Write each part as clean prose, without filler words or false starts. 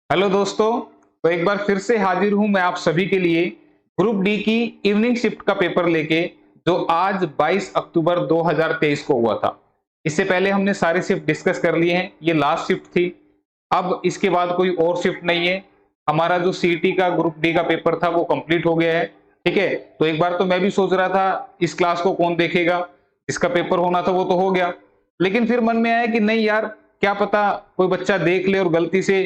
Hello दोस्तों। तो एक बार फिर से हाजिर हूं मैं आप सभी के लिए ग्रुप डी की इवनिंग शिफ्ट का पेपर लेके, जो आज 22 अक्टूबर 2023 को हुआ था। इससे पहले हमने सारे शिफ्ट डिस्कस कर लिए हैं, ये लास्ट शिफ्ट थी। अब इसके बाद कोई और शिफ्ट नहीं है। हमारा जो सीईटी का ग्रुप डी का पेपर था वो कंप्लीट हो गया है। ठीक है, तो एक बार तो मैं भी सोच रहा था इस क्लास को कौन देखेगा, इसका पेपर होना था वो तो हो गया। लेकिन फिर मन में आया कि नहीं यार, क्या पता कोई बच्चा देख ले और गलती से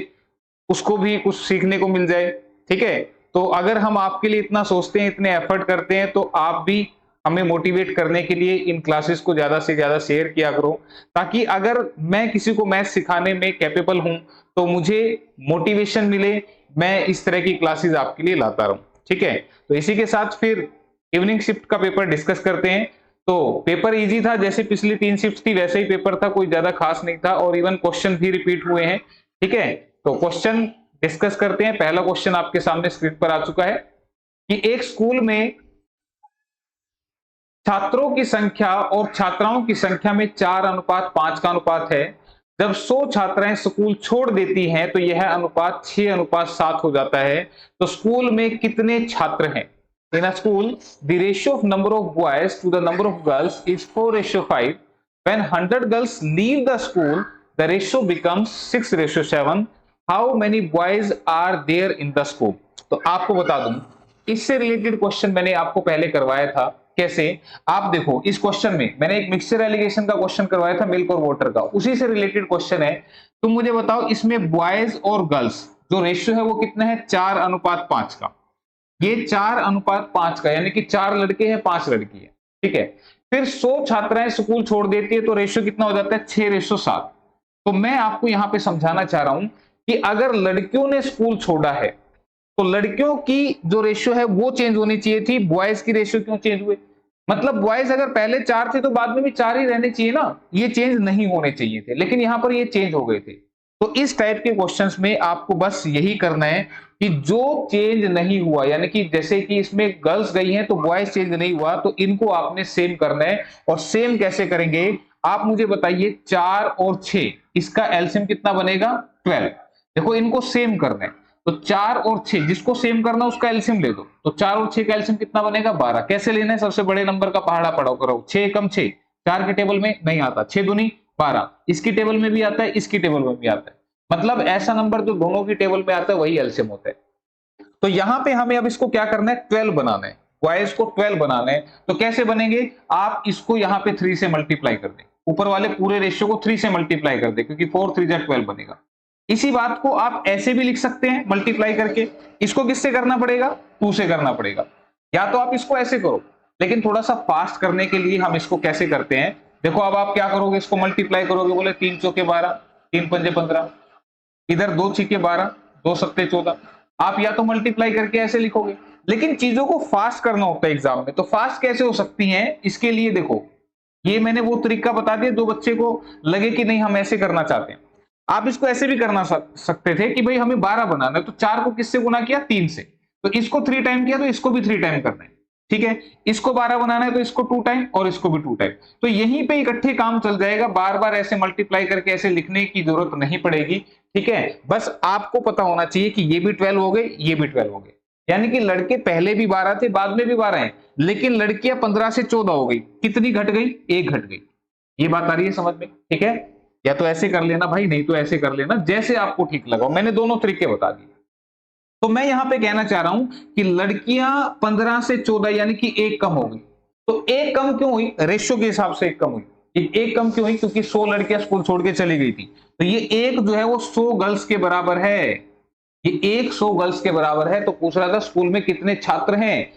उसको भी कुछ सीखने को मिल जाए। ठीक है, तो अगर हम आपके लिए इतना सोचते हैं, इतने एफर्ट करते हैं, तो आप भी हमें मोटिवेट करने के लिए इन क्लासेस को ज्यादा से ज्यादा शेयर किया करो, ताकि अगर मैं किसी को मैथ सिखाने में कैपेबल हूं तो मुझे मोटिवेशन मिले, मैं इस तरह की क्लासेस आपके लिए लाता रहूं। ठीक है, तो इसी के साथ फिर इवनिंग शिफ्ट का पेपर डिस्कस करते हैं। तो पेपर इजी था, जैसे पिछली 3 शिफ्ट थी वैसे ही पेपर था, कोई ज्यादा खास नहीं था और इवन क्वेश्चन भी रिपीट हुए हैं। ठीक है, तो क्वेश्चन डिस्कस करते हैं। पहला क्वेश्चन आपके सामने स्क्रीन पर आ चुका है कि एक स्कूल में छात्रों की संख्या और छात्राओं की संख्या में 4:5 का अनुपात है। जब 100 छात्राएं स्कूल छोड़ देती हैं तो यह अनुपात 6:7 हो जाता है। तो स्कूल में कितने छात्र हैं? In a school the ratio of number of boys to the number of girls is 4:5। When 100 girls leave the school the ratio becomes 6:7। How many boys are there in the school? तो आपको बता दूं, इससे related question मैंने आपको पहले करवाया था। कैसे? आप देखो, इस क्वेश्चन में मैंने एक मिक्सचर एलिगेशन का क्वेश्चन करवाया था, मिल्क और वाटर का, उसी से रिलेटेड क्वेश्चन है। तुम मुझे बताओ, इसमें बॉयज और गर्ल्स जो रेशियो है वो कितना है? 4:5 का। ये 4:5 का, यानी कि 4 लड़के हैं 5 लड़की है। ठीक है, फिर 100 छात्राएं स्कूल छोड़ देती है तो रेशियो कितना हो जाता है? 6:7। तो मैं आपको यहां पे समझाना चाह रहा हूं कि अगर लड़कियों ने स्कूल छोड़ा है तो लड़कियों की जो रेशियो है वो चेंज होनी चाहिए थी, बॉयज की रेशियो क्यों चेंज हुए? मतलब बॉयज अगर पहले 4 थे तो बाद में भी 4 ही रहने चाहिए ना, ये चेंज नहीं होने चाहिए थे, लेकिन यहां पर ये चेंज हो गए थे। तो इस टाइप के क्वेश्चंस में आपको बस यही करना है कि जो चेंज नहीं हुआ, यानी कि जैसे कि इसमें गर्ल्स गई हैं तो बॉयज चेंज नहीं हुआ, तो इनको आपने सेम करना है। और सेम कैसे करेंगे आप मुझे बताइए? 4 और 6, इसका एलसीएम कितना बनेगा? 12। देखो, इनको सेम करना है तो 4 और 6 जिसको सेम करना है उसका एलसीएम ले दो। तो 4 और 6 का एलसीएम कितना बनेगा? 12। कैसे लेना है? सबसे बड़े नंबर का पहाड़ा पढ़ाओ करो। 6 एकम 6, 4 के टेबल में नहीं आता, 6 दूनी 12, इसकी टेबल में भी आता है, इसकी टेबल में भी आता है। मतलब ऐसा नंबर जो दोनों की टेबल में आता है वही एलसीएम होता है। तो यहां पे हमें अब इसको क्या करना है? 12 बनाना है, बॉयज को 12 बनाना है। तो कैसे बनेंगे? आप इसको यहां पे 3 से मल्टीप्लाई कर दें, ऊपर वाले पूरे रेशियो को 3 से मल्टीप्लाई कर दें, क्योंकि 4 3 12 बनेगा। इसी बात को आप ऐसे भी लिख सकते हैं मल्टीप्लाई करके। इसको किससे करना पड़ेगा? 2 से करना पड़ेगा। या तो आप इसको ऐसे करो, लेकिन थोड़ा सा फास्ट करने के लिए हम इसको कैसे करते हैं, देखो। अब आप क्या करोगे? इसको मल्टीप्लाई करोगे, बोले 3 चौके 12, 3 पंजे 15, इधर 2 छीके 12, 2 सत्ते 14। आप या तो मल्टीप्लाई करके ऐसे लिखोगे, लेकिन चीजों को फास्ट करना होता है एग्जाम में। तो फास्ट कैसे हो सकती हैं? इसके लिए देखो, ये मैंने वो तरीका बता दिया जो बच्चे को लगे कि नहीं हम ऐसे करना चाहते हैं। आप इसको ऐसे भी करना सकते थे कि भाई हमें 12 बनाना है, तो 4 को किससे गुना किया? 3 से। तो इसको 3 टाइम किया तो इसको भी 3 टाइम करना है। ठीक है, इसको 12 बनाना है तो इसको 2 टाइम और इसको भी 2 टाइम। तो यहीं पे इकट्ठे काम चल जाएगा, बार बार ऐसे मल्टीप्लाई करके ऐसे लिखने की जरूरत नहीं पड़ेगी। ठीक है, बस आपको पता होना चाहिए कि ये भी 12 हो गए, ये भी 12 हो गए। यानी कि लड़के पहले भी 12 थे, बाद में भी 12 हैं, लेकिन लड़कियां 15 से 14 हो गई। कितनी घट गई? 1 घट गई। ये बात आ रही है समझ में? ठीक है, या तो ऐसे कर लेना भाई, नहीं तो ऐसे कर लेना, जैसे आपको ठीक लगा। मैंने दोनों तरीके बता दिए। तो मैं यहां पे कहना चाह रहा हूं कि लड़कियां 15 से 14 यानी कि 1 कम हो गई। तो 1 कम क्यों हुई? रेशियो के हिसाब से 1 कम हुई। 1 कम क्यों हुई? क्योंकि 100 लड़कियां स्कूल छोड़ के चली गई थी। तो ये 1 जो है वो 100 गर्ल्स के बराबर है। ये 100 गर्ल्स के बराबर है। तो पूछ रहा था स्कूल में कितने छात्र हैं,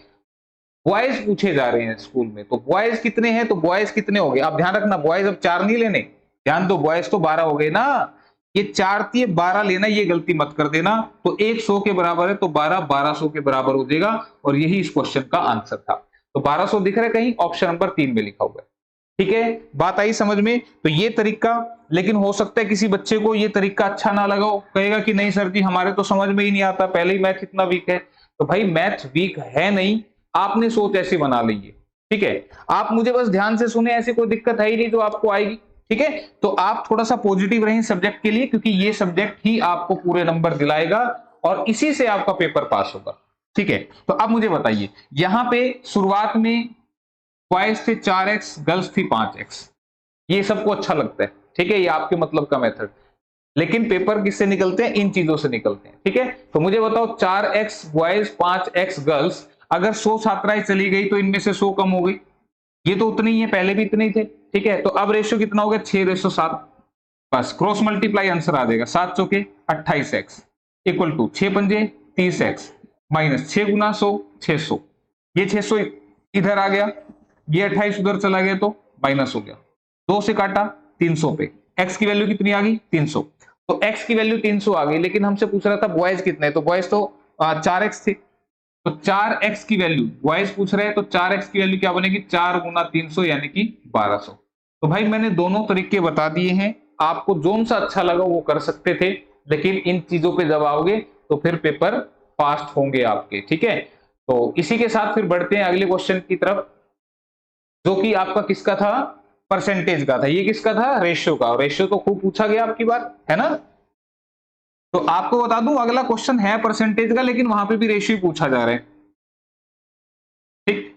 बॉयज पूछे जा रहे हैं स्कूल में। तो बॉयज कितने हैं? तो बॉयज कितने हो गए? आप ध्यान रखना, बॉयज अब 4 नहीं लेने, ध्यान दो, बॉयज तो 12 हो गए ना। ये 4 थी, 12 लेना, ये गलती मत कर देना। तो 1 100 के बराबर है तो 12 1200 के बराबर हो जाएगा। और यही इस क्वेश्चन का आंसर था। तो 1200 दिख रहा है कहीं? ऑप्शन नंबर 3 में लिखा हुआ है। ठीक है, बात आई समझ में? तो ये तरीका, लेकिन हो सकता है किसी बच्चे को ये तरीका अच्छा ना लगा हो, कहेगा कि नहीं सर जी हमारे तो समझ में ही नहीं आता, पहले ही मैथ इतना वीक है। तो भाई मैथ वीक है नहीं, आपने सोच ऐसी बना ली है। ठीक है, आप मुझे बस ध्यान से सुने, ऐसी कोई दिक्कत है ही नहीं जो आपको आएगी। ठीक है। तो आप थोड़ा सा पॉजिटिव रहें सब्जेक्ट के लिए, क्योंकि ये सब्जेक्ट ही आपको पूरे नंबर दिलाएगा और इसी से आपका पेपर पास होगा। ठीक है, तो अब मुझे बताइए, यहां पे शुरुआत में बॉयज थे 4x, गर्ल्स थी 5x, ये सबको अच्छा लगता है। ठीक है, ये आपके मतलब का मेथड, लेकिन पेपर किससे निकलते हैं? इन चीजों से निकलते हैं। ठीक है, तो मुझे बताओ 4x बॉयज 5x गर्ल्स, अगर 100 छात्राएं चली गई तो इनमें से 100 कम हो गई, ये तो उतने ही है, पहले भी इतने ही थे। ठीक है, तो अब रेशियो कितना हो गया? 6:7। बस क्रॉस मल्टीप्लाई आंसर आ जाएगा, 7 चौके 28x इक्वल टू 6 पंजे 30x माइनस 6 गुना 100 600। ये 600 इधर आ गया, ये 28 उधर चला गया तो माइनस हो गया, 2 से काटा 300 पे, x की वैल्यू कितनी आ गई? 300। तो x की वैल्यू 300 आ गई, लेकिन हमसे पूछ रहा था बॉयज कितने, तो बॉयज तो 4x थे, तो 4x की वैल्यू बॉयज पूछ रहे हैं, तो 4x की वैल्यू क्या बनेगी? 4 गुना 300 यानी कि 1200। तो भाई मैंने दोनों तरीके बता दिए हैं, आपको जोन सा अच्छा लगा वो कर सकते थे, लेकिन इन चीजों पे जब आओगे तो फिर पेपर पास होंगे आपके। ठीक है, तो इसी के साथ फिर बढ़ते हैं अगले क्वेश्चन की तरफ, जो कि आपका किसका था? परसेंटेज का था। ये किसका था? रेशियो का। रेशियो तो खूब पूछा गया आपकी बार, है ना? तो आपको बता दूं अगला क्वेश्चन है परसेंटेज का, लेकिन वहां पे भी रेशियो पूछा जा रहा है। ठीक,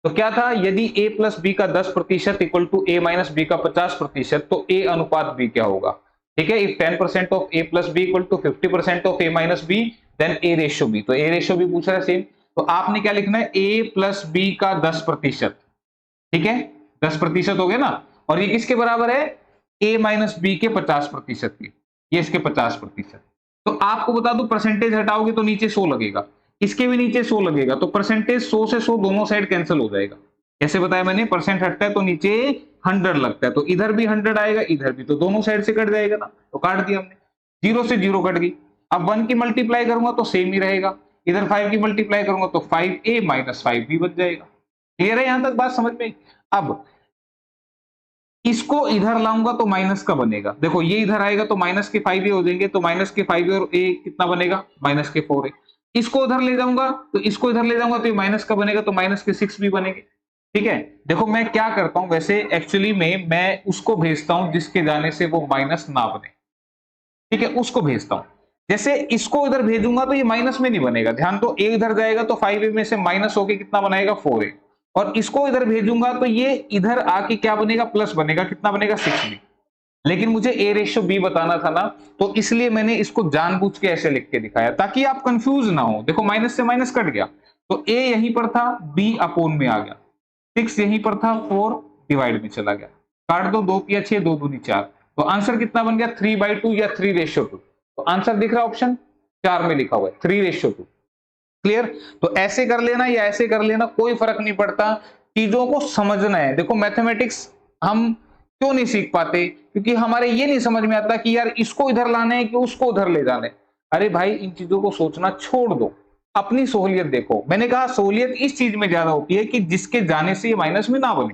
तो क्या था? यदि a प्लस बी का 10% equal to a minus B का 50%, तो a अनुपात b क्या होगा? ठीक है, if 10% of a plus B equal to 50% of a minus B, then a ratio b। तो a रेशियो b पूछ रहा है सेम, तो आपने क्या लिखना है? a प्लस बी का 10%। ठीक है, 10% हो गया ना, और ये किसके बराबर है? a माइनस बी के 50% के, ये इसके 50%। तो आपको बता दूं परसेंटेज हटाओगे तो नीचे 100 लगेगा, इसके भी नीचे 100 लगेगा, तो परसेंटेज 100 से 100 दोनों साइड कैंसिल हो जाएगा। कैसे बताया मैंने? परसेंट हटता है तो नीचे 100 लगता है, तो इधर भी 100 आएगा, इधर भी, तो दोनों साइड से कट जाएगा ना, तो काट दिया हमने, 0 से 0 कट गई। अब 1 की मल्टीप्लाई करूंगा तो सेम ही रहेगा, इधर 5 की मल्टीप्लाई करूंगा तो 5a माइनस 5b बच जाएगा। क्लियर है यहां तक बात समझ में? अब इसको इधर लाऊंगा तो माइनस का बनेगा, देखो ये इधर आएगा तो माइनस के 5a हो जाएंगे, तो माइनस के 5a और a कितना बनेगा? माइनस के 4a। इसको उधर ले जाऊंगा तो इसको इधर ले जाऊंगा तो ये माइनस का बनेगा, तो माइनस के 6 भी बनेंगे। ठीक है, देखो मैं क्या करता हूं, वैसे एक्चुअली में मैं उसको भेजता हूं जिसके जाने से वो माइनस ना बने। ठीक है, उसको भेजता हूं, जैसे इसको इधर भेजूंगा तो ये माइनस में नहीं बनेगा, ध्यान दो, a इधर जाएगा तो 5a में से माइनस होके कितना बनाएगा? 4a, और इसको इधर भेजूंगा तो ये इधर आके क्या बनेगा? प्लस बनेगा, कितना बनेगा? 6b। लेकिन मुझे a रेशियो b बताना था ना, तो इसलिए मैंने इसको जानबूझ के ऐसे लिख के दिखाया ताकि आप कंफ्यूज ना हो। देखो माइनस से माइनस कट गया, तो a यहीं पर था, b अपोन में आ गया, 6 यहीं पर था, 4 डिवाइड में चला गया, काट दो, 2 किया 6, 2 दूनी 4, तो आंसर कितना बन गया? 3/2 या 3:2। तो आंसर दिख रहा है ऑप्शन 4 में लिखा हुआ है 3:2। क्लियर? तो ऐसे कर लेना या ऐसे कर लेना कोई फर्क नहीं पड़ता, चीजों को समझना है। देखो मैथमेटिक्स हम क्यों नहीं सीख पाते? क्योंकि हमारे ये नहीं समझ में आता कि यार इसको इधर लाना है कि उसको उधर ले जाना है। अरे भाई इन चीजों को सोचना छोड़ दो, अपनी सहूलियत देखो। मैंने कहा सहूलियत इस चीज में ज्यादा होती है कि जिसके जाने से ये माइनस में ना बने।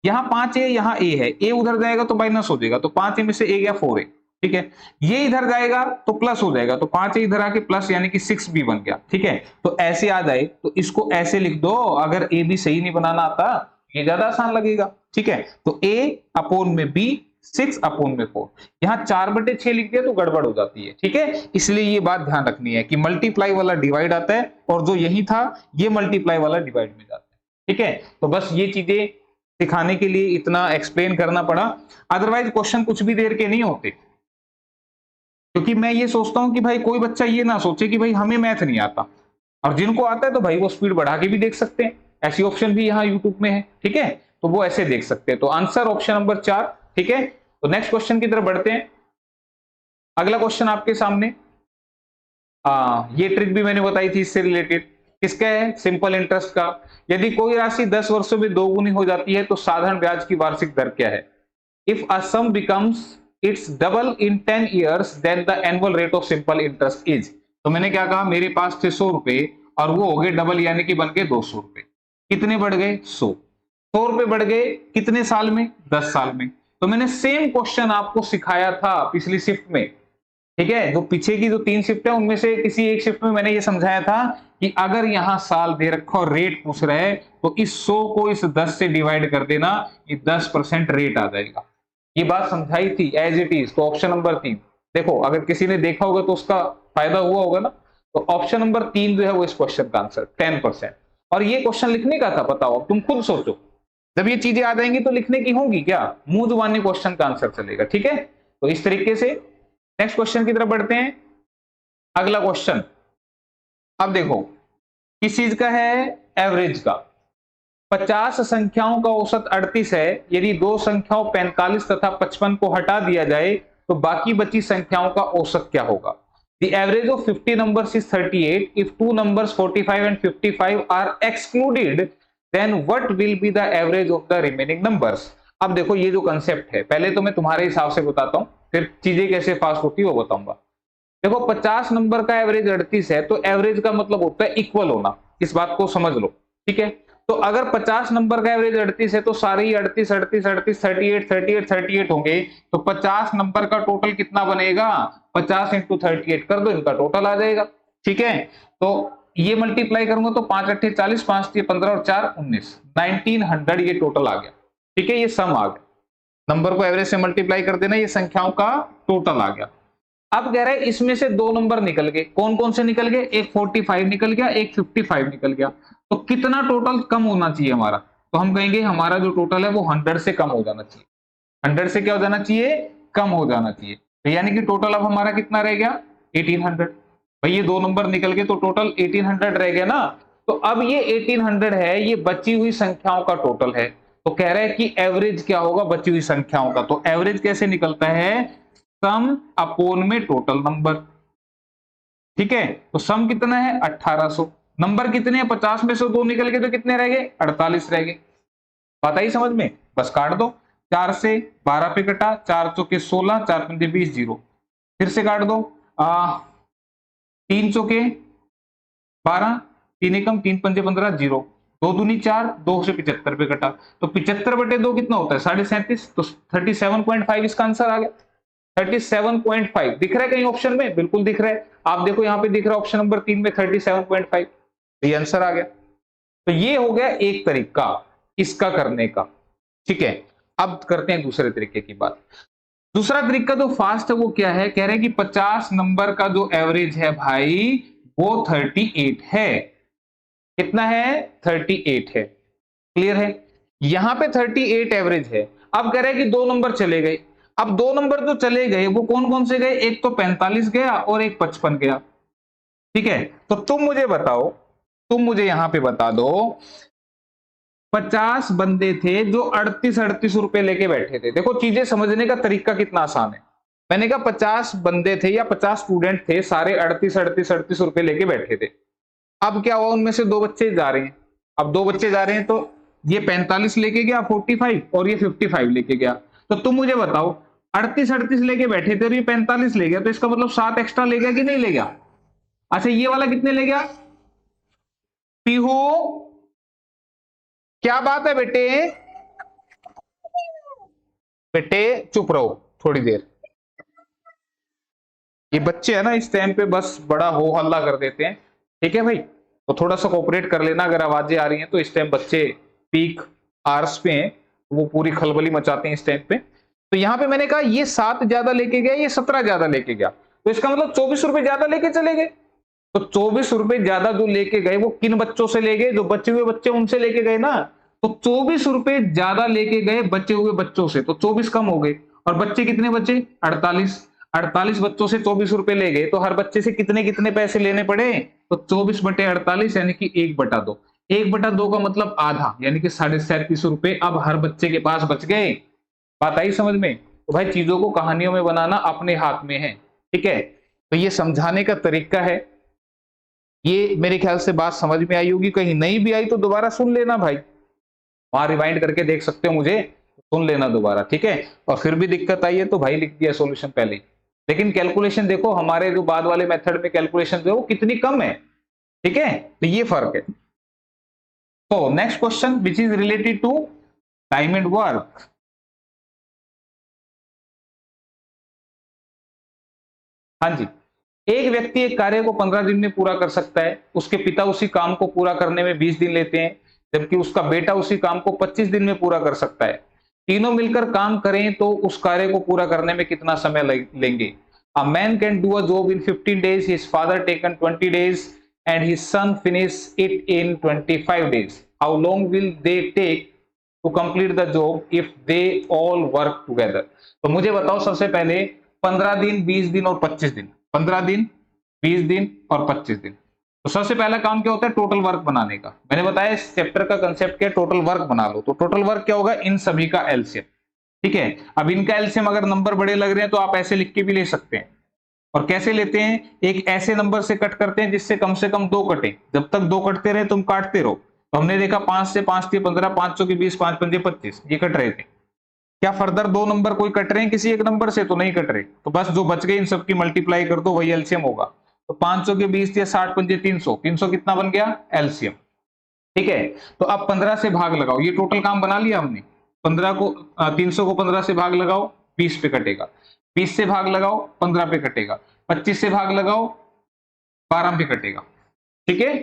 यहाँ 5a, यहाँ a है, a उधर जाएगा तो माइनस हो जाएगा, तो 5a में से a गया 4a। ठीक है, ये इधर जाएगा तो प्लस हो जाएगा, तो 5 इधर आके प्लस यानी कि 6b बन गया। ठीक है, तो ऐसे आ जाए तो इसको ऐसे लिख दो, अगर a b सही नहीं बनाना आता ये ज्यादा आसान लगेगा। ठीक है, तो a अपोन में b, 6 अपोन में 4, यहाँ 4/6 लिख दिया तो गड़बड़ हो जाती है। ठीक है, इसलिए ये बात ध्यान रखनी है कि मल्टीप्लाई वाला डिवाइड आता है, और जो यही था ये मल्टीप्लाई वाला डिवाइड में जाता है। ठीक है, तो बस ये चीजें सिखाने के लिए इतना एक्सप्लेन करना पड़ा, अदरवाइज क्वेश्चन कुछ भी देर के नहीं होते। क्योंकि मैं ये सोचता हूं कि भाई कोई बच्चा ये ना सोचे कि भाई हमें मैथ नहीं आता, और जिनको आता है तो भाई वो स्पीड बढ़ा के भी देख सकते हैं, ऐसी ऑप्शन भी यहाँ यूट्यूब में है। ठीक है, तो वो ऐसे देख सकते हैं। तो आंसर ऑप्शन नंबर 4। ठीक है, तो नेक्स्ट क्वेश्चन की तरफ बढ़ते हैं। अगला क्वेश्चन आपके सामने, ये ट्रिक भी मैंने बताई थी इससे रिलेटेड, किसका है? सिंपल इंटरेस्ट का। यदि कोई राशि 10 वर्षों में दोगुनी हो जाती है तो साधारण ब्याज की वार्षिक दर क्या है? If a sum becomes its double in 10 years, then the annual rate of simple interest is। तो मैंने क्या कहा, मेरे पास थे 100 रुपए और वो हो गए डबल यानी कि बन गए 200 रुपए। कितने बढ़ गए? 100 रुपए बढ़ गए कितने साल में? 10 साल में। तो मैंने सेम क्वेश्चन आपको सिखाया था पिछली शिफ्ट में। ठीक है, जो पीछे की जो 3 शिफ्ट है उनमें से किसी एक शिफ्ट में मैंने ये समझाया था कि अगर यहां साल दे रखा और रेट पूछ रहे हैं तो इस 100 को इस 10 से डिवाइड कर देना, ये 10% रेट आ जाएगा। ये बात समझाई थी एज इट इज, तो ऑप्शन नंबर 3। देखो अगर किसी ने देखा होगा तो उसका फायदा हुआ होगा ना। तो ऑप्शन नंबर 3 जो है वो इस क्वेश्चन का आंसर 10%। और ये क्वेश्चन लिखने का था, बताओ तुम खुद सोचो, जब ये चीजें आ जाएंगी तो लिखने की होंगी क्या, मुंह जुबानी क्वेश्चन का आंसर चलेगा। ठीक है, तो इस तरीके से नेक्स्ट क्वेश्चन की तरफ बढ़ते हैं। अगला क्वेश्चन, अब देखो किस चीज का है, एवरेज का। 50 संख्याओं का औसत 38 है। यदि दो संख्याओं 45 तथा 55 को हटा दिया जाए तो बाकी बची संख्याओं का औसत क्या होगा। The average of 50 numbers is 38. If two numbers 45 and 55 are excluded, then what will be the average of the remaining numbers? अब देखो ये जो कंसेप्ट है, पहले तो मैं तुम्हारे हिसाब से बताता हूं, फिर चीजें कैसे फास्ट होती है वो बताऊंगा। देखो 50 नंबर का एवरेज 38 है, तो एवरेज का मतलब होता है इक्वल होना, इस बात को समझ लो। ठीक है, तो अगर 50 नंबर का एवरेज 38 है तो सारे ही 38 38 38 38 38 38 होंगे, तो 50 नंबर का टोटल कितना बनेगा, 50 इंटू 38 कर दो, इनका टोटल आ जाएगा। ठीक है, तो ये मल्टीप्लाई करूंगा तो 5 8 40, 5 3 15 और 4 19, 1900 ये टोटल आ गया। ठीक है, ये सम आ गया, नंबर को एवरेज से मल्टीप्लाई कर देना, ये संख्याओं का टोटल आ गया। अब कह रहे हैं इसमें से दो नंबर निकल गए, कौन कौन से निकल गए, एक 45 निकल गया, एक 55 निकल गया। तो कितना टोटल कम होना चाहिए हमारा, तो हम कहेंगे हमारा जो टोटल है वो 100 से कम हो जाना चाहिए। 100 से क्या हो जाना चाहिए, कम हो जाना चाहिए। तो यानी कि टोटल अब हमारा कितना रह गया, 1800। भाई ये दो नंबर निकल गए तो टोटल 1800 रह गया ना। तो अब ये 1800 है, ये बची हुई संख्याओं का टोटल है। तो कह रहे हैं कि एवरेज क्या होगा बची हुई संख्याओं का। तो एवरेज कैसे निकलता है, सम अपोन में टोटल नंबर। ठीक है, तो सम कितना है 1800, नंबर कितने हैं 50 में से दो निकल गए तो कितने रह गए, 48 रह गए। बात आई समझ में, बस काट दो, 4 से 12 पे कटा, 4 चौके 16, 4 पंजे 20, 0। फिर से काट दो, 3 चौके 12, 3 एकम 3 पंजे 15, 0। 2 दूनी 4, 2 से 75 पे कटा, तो 75/2 कितना होता है 37.5, तो 37.5 इसका आंसर आ गया। 37.5 दिख रहा है कहीं ऑप्शन में, बिल्कुल दिख रहा है। आप देखो यहाँ पे दिख रहा है ऑप्शन नंबर 3 में 37.5, तो ये आंसर आ गया। तो ये हो गया एक तरीका इसका करने का। ठीक है, अब करते हैं दूसरे तरीके की बात। दूसरा तरीका जो फास्ट है वो क्या है, कह रहे हैं कि 50 नंबर का जो एवरेज है भाई वो 38 है। कितना है, 38 है। क्लियर है, यहां पे 38 एवरेज है। अब कह रहे हैं कि दो नंबर चले गए। अब दो नंबर जो चले गए वो कौन कौन से गए, एक तो 45 गया और एक 55 गया। ठीक है, तो तुम मुझे बताओ, तुम मुझे यहां पे बता दो, 50 बंदे थे जो 38 रुपए लेके बैठे थे। देखो चीजें समझने का तरीका कितना आसान है। मैंने कहा 50 बंदे थे या 50 स्टूडेंट थे, सारे 38 रुपए लेके बैठे थे। अब क्या हुआ, उनमें से दो बच्चे जा रहे हैं। अब दो बच्चे जा रहे हैं तो ये 45 लेके गया 45 और ये 55 लेके गया। तो तुम मुझे बताओ 38 लेके बैठे थे और ये 45 ले गया, तो इसका मतलब 7 एक्स्ट्रा ले गया कि नहीं ले गया। अच्छा ये वाला कितने ले गया, पीहू क्या बात है बेटे, बेटे चुप रहो थोड़ी देर। ये बच्चे है ना इस टाइम पे बस बड़ा हो हल्ला कर देते हैं। ठीक है भाई, तो थोड़ा सा कोऑपरेट कर लेना, अगर आवाजें आ रही हैं तो इस टाइम बच्चे पीक आवर्स पे हैं, वो पूरी खलबली मचाते हैं इस टाइम पे। तो यहाँ पे मैंने कहा ये 7 ज्यादा लेके गया, ये 17 ज्यादा लेके गया, तो इसका मतलब 24 रुपए ज्यादा लेके चले गए। तो 24 रुपए ज्यादा जो लेके गए वो किन बच्चों से ले गए, जो बचे हुए बच्चे उनसे लेके गए ना। तो 24 रुपए ज्यादा लेके गए बचे हुए बच्चों से, तो 24 कम हो गए। और बच्चे कितने बचे, 48 बच्चों से 24 रुपए ले गए, तो हर बच्चे से कितने कितने पैसे लेने पड़े, तो 24/48 यानी कि 1/2। 1/2 का मतलब आधा, यानी कि 37.5 रुपए अब हर बच्चे के पास बच गए। बात आई समझ में। तो भाई चीजों को कहानियों में बनाना अपने हाथ में है। ठीक है, तो ये समझाने का तरीका है। ये मेरे ख्याल से बात समझ में आई होगी, कहीं नहीं भी आई तो दोबारा सुन लेना भाई, वहां रिवाइंड करके देख सकते हो मुझे, सुन लेना दोबारा। ठीक है, और फिर भी दिक्कत आई है तो भाई लिख दिया सॉल्यूशन पहले ही। लेकिन कैलकुलेशन देखो हमारे जो बाद वाले मेथड में कैलकुलेशन जो है वो कितनी कम है। ठीक है, तो ये फर्क है। तो next question which is related to time and work. हाँ जी, एक व्यक्ति एक कार्य को 15 दिन में पूरा कर सकता है, उसके पिता उसी काम को पूरा करने में 20 दिन लेते हैं, जबकि उसका बेटा उसी काम को 25 दिन में पूरा कर सकता है। तीनों मिलकर काम करें तो उस कार्य को पूरा करने में कितना समय लेंगे? A man can do a job in 15 days, his father taken 20 days and his son finish it in 25 days. How long will they take to complete the job if they all work together? तो मुझे बताओ सबसे पहले 15 दिन, 20 दिन और 25 दिन। 15 दिन, 20 दिन और 25 दिन। तो सबसे पहला काम क्या होता है? टोटल वर्क बनाने का। मैंने बताया इस चैप्टर का कंसेप्ट क्या है? टोटल वर्क बना लो। तो टोटल वर्क क्या होगा? इन सभी का एलसीएम। ठीक है, अब इनका एलसीएम अगर नंबर बड़े लग रहे हैं तो आप ऐसे लिख के भी ले सकते हैं। और कैसे लेते हैं? एक ऐसे नंबर से कट करते हैं जिससे कम से कम 2 कटे। जब तक 2 कटते रहे तुम काटते रहो। तो हमने देखा 5 से 5 3 15, 5 चौके 20, 5 पंजे 25, ये कट रहे थे। क्या फर्दर 2 नंबर कोई कट रहे हैं किसी एक नंबर से? तो नहीं कट रहे। तो बस जो बच गए इन सबकी मल्टीप्लाई कर दो, वही एलसीएम होगा। तो 5 चौके 20 या 60 पंजे 300, 300 कितना बन गया? एलसीएम। ठीक है, तो अब 15 से भाग लगाओ। ये टोटल काम बना लिया हमने। 15 को 300 को 15 से भाग लगाओ, 20 पे कटेगा। 20 से भाग लगाओ, 15 पे कटेगा। 25 से भाग लगाओ, 12 पे कटेगा। ठीक है,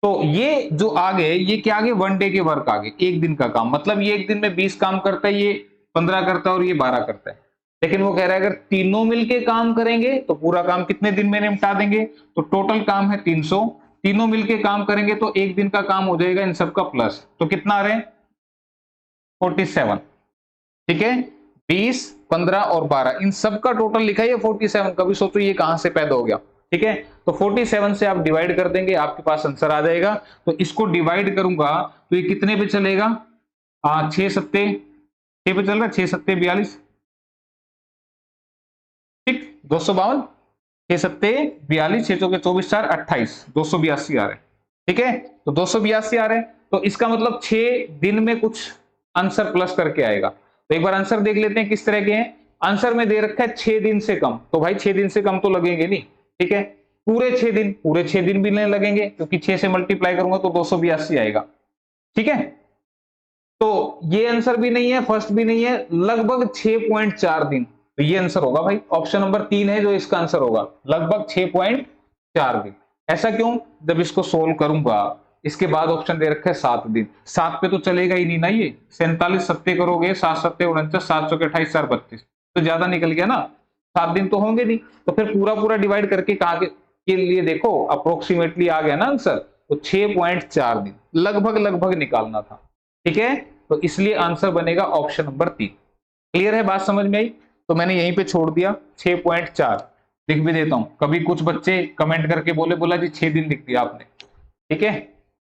तो ये जो आगे, ये क्या आगे? 1 डे के वर्क आगे, एक दिन का काम। मतलब ये एक दिन में 20 काम करता है, ये 15 करता है और ये 12 करता है। लेकिन वो कह रहा है अगर तीनों मिलके काम करेंगे तो पूरा काम कितने दिन में निपटा देंगे? तो टोटल काम है 300, तीनों मिलके काम करेंगे तो एक दिन का काम हो जाएगा इन सबका प्लस। तो कितना आ रहे हैं? 47। ठीक है, 20, 15 और 12 इन सब का टोटल लिखा है 47। कभी सोचो ये कहां से पैदा हो गया? ठीक है, तो 47 से आप डिवाइड कर देंगे, आपके पास आंसर आ जाएगा। तो इसको डिवाइड करूंगा तो ये कितने पे चलेगा? 6 सत्ते 6 पे चल रहा है, 6 सत्ते 42। ठीक, 252, 6 सत्ते 42, 6 चौके 24, 4 28, 282 आ रहे हैं। ठीक है, तो 282 आ रहे हैं। तो इसका मतलब 6 दिन में कुछ आंसर प्लस करके आएगा। तो एक बार आंसर देख लेते हैं किस तरह के हैं। आंसर में दे रखा है 6 दिन से कम। तो भाई 6 दिन से कम तो लगेंगे नहीं। ठीक है, पूरे 6 दिन भी नहीं लगेंगे क्योंकि 6 से मल्टीप्लाई करूंगा तो 282 आएगा। ठीक है, तो ये आंसर भी नहीं है, फर्स्ट भी नहीं है, लगभग 6.4 दिन। तो ये आंसर होगा भाई, ऑप्शन नंबर 3 है जो इसका आंसर होगा, लगभग 6.4 दिन। ऐसा क्यों? जब इसको सोल्व करूंगा, इसके बाद ऑप्शन दे रखा है 7 दिन। 7 पे तो चलेगा ही नहीं ना, ये 47 सत्ते करोगे, 7 सत्ते 49, 7 चौके 28, 4 32, तो ज्यादा निकल गया ना। 7 दिन तो होंगे नहीं। तो फिर पूरा डिवाइड करके कहा के लिए देखो, अप्रोक्सीमेटली आ गया ना आंसर। तो 6.4 दिन लगभग निकालना था। ठीक है, तो इसलिए आंसर बनेगा ऑप्शन नंबर 3। क्लियर है? बात समझ में आई? तो मैंने यहीं पे छोड़ दिया 6.4, लिख भी देता हूं। कभी कुछ बच्चे कमेंट करके बोला जी 6 दिन लिख दिया आपने। ठीक है,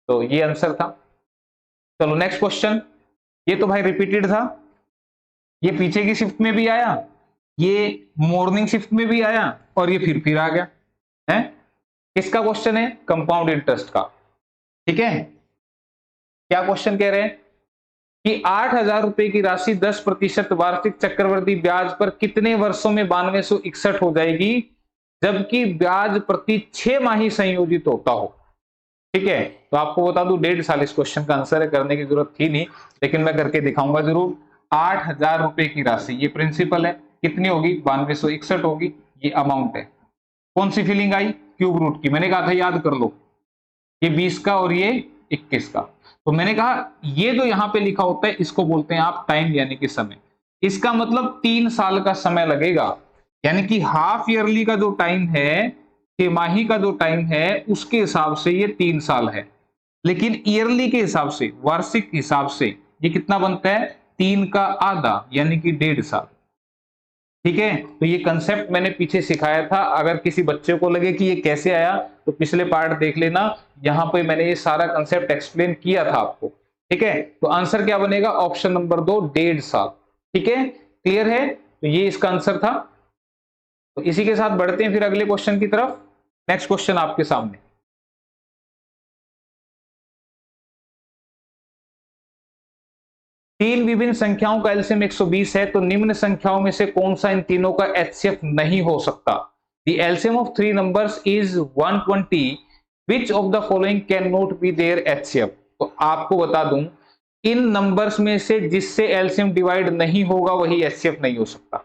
तो ये आंसर था। चलो नेक्स्ट क्वेश्चन। ये तो भाई रिपीटेड था, ये पीछे की शिफ्ट में भी आया, ये मॉर्निंग शिफ्ट में भी आया और ये फिर आ गया है। किसका क्वेश्चन है? कंपाउंड इंटरेस्ट का। ठीक है, क्या क्वेश्चन कह रहे हैं कि 8,000 रुपए की राशि 10% वार्षिक चक्रवृद्धि ब्याज पर कितने वर्षों में 9261 हो जाएगी, जबकि ब्याज प्रति 6 माही संयोजित होता हो। ठीक है, तो आपको बता दूं 1.5 साल इस क्वेश्चन का आंसर है, करने की जरूरत थी नहीं, लेकिन मैं करके दिखाऊंगा जरूर। 8,000 रुपए की राशि, ये प्रिंसिपल है, कितनी होगी? 9261 होगी, ये अमाउंट है। कौन सी फीलिंग आई? क्यूब रूट की। मैंने कहा था याद कर लो, ये 20 का और ये 21 का। तो मैंने कहा ये जो यहाँ पे लिखा होता है इसको बोलते हैं आप टाइम, यानी कि समय। इसका मतलब 3 साल का समय लगेगा, यानी कि हाफ ईयरली का जो टाइम है, तिमाही का जो टाइम है, उसके हिसाब से ये 3 साल है। लेकिन ईयरली के हिसाब से, वार्षिक हिसाब से ये कितना बनता है? 3 का आधा, यानी कि 1.5 साल। ठीक है, तो ये कंसेप्ट मैंने पीछे सिखाया था। अगर किसी बच्चे को लगे कि ये कैसे आया तो पिछले पार्ट देख लेना, यहां पे मैंने ये सारा कंसेप्ट एक्सप्लेन किया था आपको। ठीक है, तो आंसर क्या बनेगा? ऑप्शन नंबर 2, 1.5 साल। ठीक है, क्लियर है? तो ये इसका आंसर था। तो इसी के साथ बढ़ते हैं फिर अगले क्वेश्चन की तरफ। नेक्स्ट क्वेश्चन आपके सामने, तीन विभिन्न संख्याओं का एलसीएम 120 है, तो निम्न संख्याओं में से कौन सा इन तीनों का एचसीएफ नहीं हो सकता? The LCM of 3 numbers is 120. Which of the following cannot be their HCF? तो आपको बता दूं, इन नंबर्स में से जिससे एलसीएम डिवाइड नहीं होगा वही एचसीएफ नहीं हो सकता।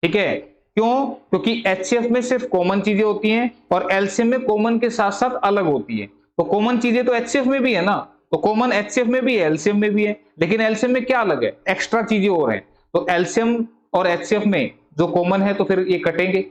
ठीक है, क्यों? क्योंकि एचसीएफ में सिर्फ कॉमन चीजें होती हैं और एलसीएम में कॉमन के साथ साथ अलग होती है। तो कॉमन चीजें तो एचसीएफ में भी है ना, तो कॉमन एचसीएफ में भी है, एलसीएम में भी है, लेकिन एलसीएम में क्या अलग है, एक्स्ट्रा चीजें और हैं। तो एलसीएम और एचसीएफ में जो कॉमन है तो फिर ये कटेंगे,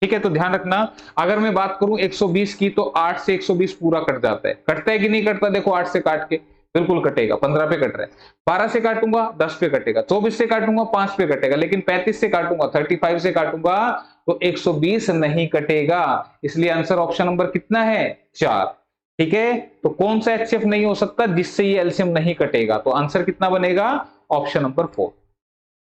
ठीक है। तो ध्यान रखना, अगर मैं बात करूं 120 की तो 8 से 120 पूरा कट जाता है। कटता है कि नहीं कटता, देखो 8 से काट के बिल्कुल कटेगा, 15 पे कट रहा है। 12 से काटूंगा 10 पे कटेगा, 24 से काटूंगा 5 पे कटेगा, लेकिन 35 से काटूंगा 35 से काटूंगा तो 120 नहीं कटेगा। इसलिए आंसर ऑप्शन नंबर कितना है, 4, ठीक है। तो कौन सा एचसीएफ नहीं हो सकता जिससे ये एलसीएम नहीं कटेगा, तो आंसर कितना बनेगा, ऑप्शन नंबर 4,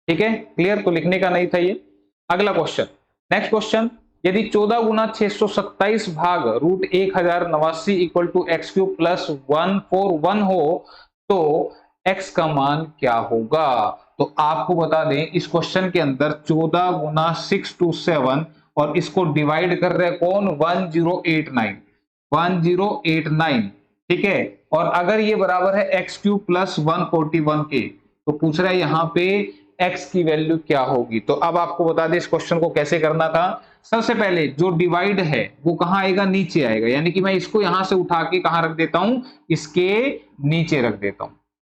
ठीक है। क्लियर, तो लिखने का नहीं था ये। अगला क्वेश्चन, नेक्स्ट क्वेश्चन, यदि 14 गुना 627 भाग root 1089 equal to X cube plus 141 हो तो x का मान क्या होगा। तो आपको बता दें इस क्वेश्चन के अंदर 14 गुना 627 और इसको डिवाइड कर रहे कौन, 1089, ठीक है। और अगर ये बराबर है एक्स क्यूब प्लस 141 के, तो पूछ रहा है यहां पे x की वैल्यू क्या होगी। तो अब आपको बता दें इस क्वेश्चन को कैसे करना था। सबसे पहले जो डिवाइड है वो कहां आएगा, नीचे आएगा, यानी कि मैं इसको यहां से उठा के कहां रख देता हूं, इसके नीचे रख देता हूं,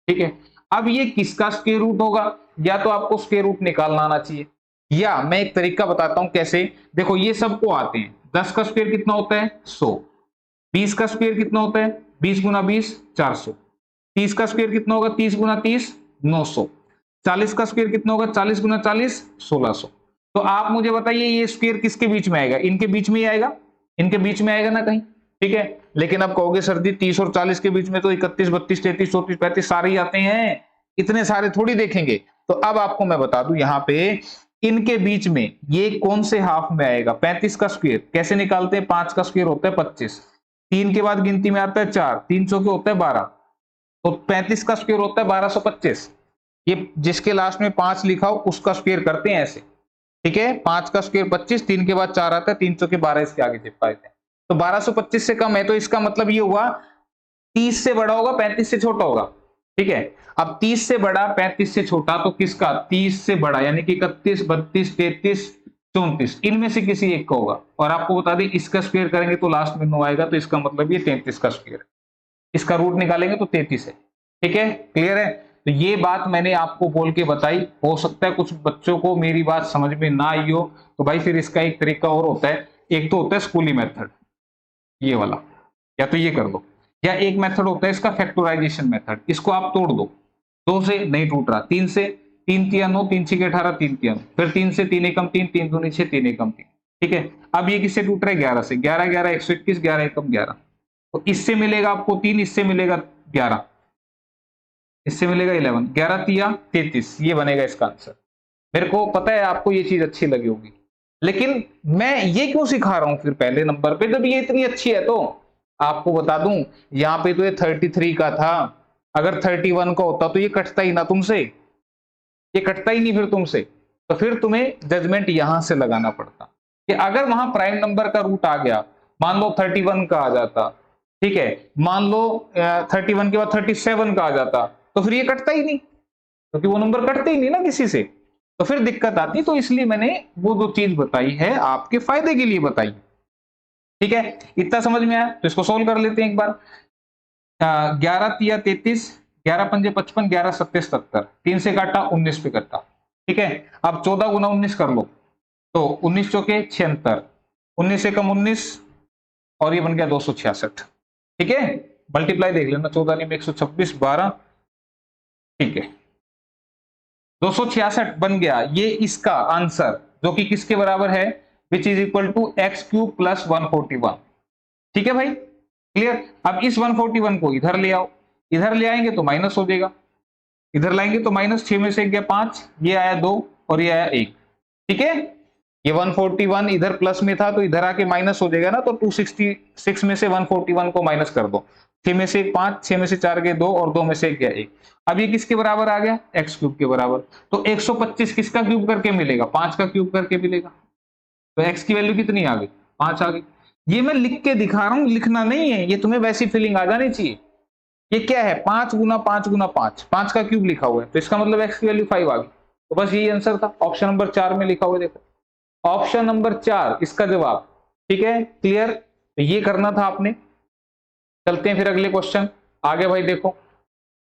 ठीक है। अब ये किसका स्क्वायर रूट होगा, या तो आपको स्क्वायर रूट निकालना आना चाहिए, या मैं एक तरीका बताता हूं कैसे। देखो ये सबको आते हैं, 10 का स्क्वायर कितना होता है 100, 20 का स्क्वायर कितना होता है 20 गुना 20 400, 30 का स्क्वायर कितना होगा 30 गुना 30 900, 40 का स्क्वायर कितना होगा 40 गुना 40 1600। तो आप मुझे बताइए ये स्क्वायर किसके बीच में आएगा, इनके बीच में ही आएगा, इनके बीच में आएगा ना कहीं, ठीक है। लेकिन अब कहोगे सर जी 30 और 40 के बीच में तो 31 32 33 34 35 सारे ही आते हैं, इतने सारे थोड़ी देखेंगे। तो अब आपको मैं बता दूं यहाँ पे इनके बीच में ये कौन से हाफ में आएगा, 35 का स्क्वायर कैसे निकालते हैं, 5 का स्क्वायर होता है 25, 3 के बाद गिनती में आता है 4, 3 चौके होता है 12, तो 35 का स्क्वायर होता है 1225। ये जिसके लास्ट में 5 लिखा हो उसका स्क्वायर करते हैं ऐसे, ठीक है। 5 का स्क्वायर 25, 3 के बाद 4 आता है, 3 चौके 12 इसके आगे चिपका देते हैं, तो 1225 से कम है, तो इसका मतलब ये हुआ 30 से बड़ा होगा 35 से छोटा होगा, ठीक है। अब 30 से बड़ा 35 से छोटा, तो किसका 30 से बड़ा, यानी कि 31 32 33 34 इनमें से किसी एक का होगा। और आपको बता दें इसका स्क्वायर करेंगे तो लास्ट में 9 आएगा, तो इसका मतलब ये 33 का स्क्वायर है, इसका रूट निकालेंगे तो 33 है, ठीक है। क्लियर है, तो ये बात मैंने आपको बोल के बताई। हो सकता है कुछ बच्चों को मेरी बात समझ में ना आई हो, तो भाई फिर इसका एक तरीका और होता है, एक तो होता है स्कूली मेथड ये वाला, या तो ये कर दो, या एक मेथड होता है इसका फैक्टराइजेशन मेथड, इसको आप तोड़ दो, 2 से नहीं टूट रहा, 3 से, 3 तिया 9 3 6 18 3 तिया 9, फिर 3 से 3 एकम 3 3 दूनी 6 3 एकम 3, ठीक है। अब ये किससे टूट रहा है 11 से, 11 11 121 11 एकम 11, तो इससे मिलेगा आपको 3, इससे मिलेगा 11, इससे मिलेगा 11, 11 तिया 33, ये बनेगा इसका आंसर। मेरे को पता है आपको ये चीज अच्छी लगी होगी, लेकिन मैं ये क्यों सिखा रहा हूं फिर पहले नंबर पे, जब ये इतनी अच्छी है। तो आपको बता दूं यहाँ पे तो ये 33 का था, अगर 31 का होता तो ये कटता ही ना तुमसे, ये कटता ही नहीं फिर तुमसे, तो फिर तुम्हें जजमेंट यहां से लगाना पड़ता कि अगर वहां प्राइम नंबर का रूट आ गया, मान लो 31 का आ जाता, ठीक है, मान लो 31 के बाद 37 का आ जाता, तो फिर ये कटता ही नहीं, क्योंकि वो नंबर कटते ही नहीं ना किसी से, तो फिर दिक्कत आती। तो इसलिए मैंने वो दो चीज बताई है आपके फायदे के लिए बताई, ठीक है। इतना समझ में आया, तो इसको सोल्व कर लेते हैं एक बार। 11 तिया 33, 11 पंजे 55, 11 सत्ते 77, 3 से काटा 19 पे कटा, ठीक है। अब 14 गुना 19 कर लो, तो 19 चौके 76, 19 से कम 19, और ये बन गया 266, ठीक है। मल्टीप्लाई देख लेना, 14 में 126 12, ठीक है 266 बन गया ये इसका आंसर, जो कि किसके बराबर है, which is equal to X cube plus 141, ठीक है भाई। क्लियर, अब इस 141 को इधर ले आओ, इधर ले आएंगे तो माइनस हो जाएगा, इधर लाएंगे तो माइनस, 6 में से गया 5, ये आया 2 और ये आया 1, ठीक है। ये 141 इधर प्लस में था तो इधर आके माइनस हो जाएगा ना, तो 266 में से 141 को माइनस कर दो, 6 में से 5, 6 में से 4 गए 2 और 2 में से गया 1। अब ये किसके बराबर आ गया, एक्स क्यूब के बराबर। तो 125 किसका क्यूब करके मिलेगा, 5 का क्यूब करके मिलेगा, तो एक्स की वैल्यू कितनी आ गई, 5 आ गई। ये मैं लिख के दिखा रहा हूं, लिखना नहीं है, ये तुम्हें वैसी फीलिंग आ जानी चाहिए। ये क्या है, 5 गुना 5 गुना 5, 5 का क्यूब लिखा हुआ है, तो इसका मतलब एक्स की वैल्यू 5 आ गई। तो बस यही आंसर था, ऑप्शन नंबर 4 में लिखा हुआ है, देखो ऑप्शन नंबर 4 इसका जवाब, ठीक है। क्लियर, तो ये करना था आपने। चलते हैं फिर अगले क्वेश्चन। आगे भाई देखो,